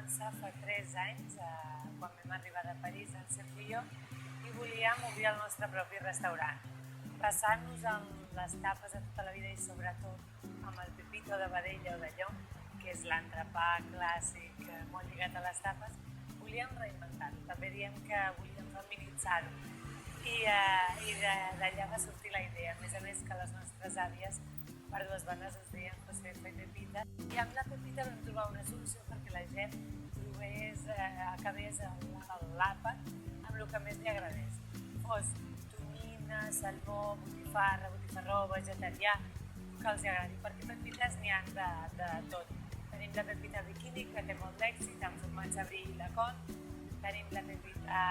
començar fa 3 anys, quan vam arribar de París, en Sergio i jo, i volíem obrir el nostre propi restaurant. Basant-nos en les tapes de tota la vida i sobretot amb el pepito de vedella o de llom, que és l'entrepà clàssic molt lligat a les tapes, volíem reinventar-ho. També diem que volíem feminitzar-ho. I d'allà va sortir la idea. A més que les nostres àvies per 2 dones es deien Josefa i Pepita. I amb la Pepita vam trobar una solució perquè la gent acabés l'àpat amb el que més li agradés. Fos tonyina, salmó, botifarró, vegetarià, que els agradi, perquè pepites n'hi ha de tot. Tenim la pepita bikini, que té molt d'èxit, amb formatge brie i lacón. Tenim la pepita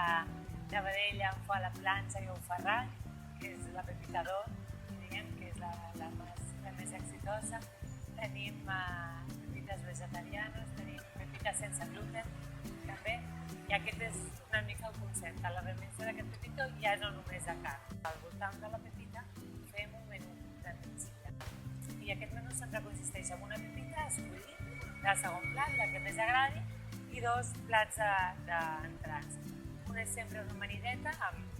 de vedella amb foie a la planxa i ou ferrat, que és la pepita d'or, diguem, que és la més exitosa. Tenim pepites vegetarianes, tenim pepites sense gluten, també, i aquest és una mica el concepte. La reinvenció d'aquest pepito ja no només de carn. Al voltant de la pepita fem un menú de migdia. I aquest menú sempre consisteix en una pepita a escollir, de segon plat, la que més agradi, i 2 plats d'entrants. Un és sempre una amanideta,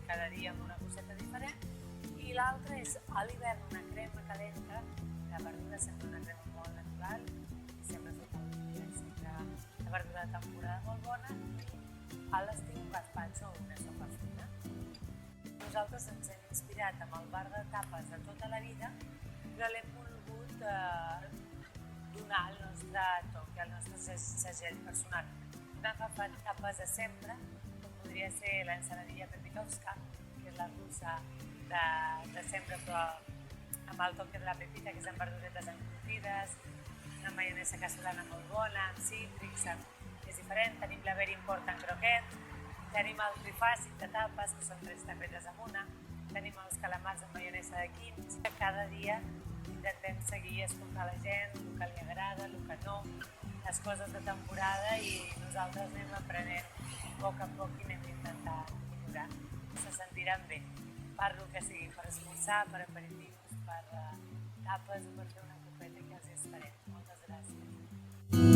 cada dia amb una coseta diferent, i l'altre és a l'hivern una crema calenta de verdura, sempre una crema molt natural, i sempre feta al dia, sempre de verdura de temporada molt bona, i a l'estiu un gazpacho o una sopa fina. Nosaltres ens hem inspirat amb el bar de tapes de tota la vida, però l'hem volgut donar al nostre toc, al nostre segell personal. Hem agafat tapes de sempre, com podria ser l'ensaladilla Pepitovska, que és la russa de sempre, però amb el toc de la pepita, que és amb verduretes encurtides, una maionesa casolana molt bona, amb cítrics, és diferent. Tenim la Very Important croquet, tenim el trifàcid de tapes, que són 3 tapetes amb una, tenim els calamars amb maionesa de quins. Cada dia intentem seguir escoltar la gent, el que li agrada, el que no, les coses de temporada, i nosaltres anem aprenent a poc i anem intentant millorar. Se sentiran bé. Parlo que sigui per esmorzar, per aperitius, per tapes o per fer una copeta, que els hi esperem. Moltes gràcies.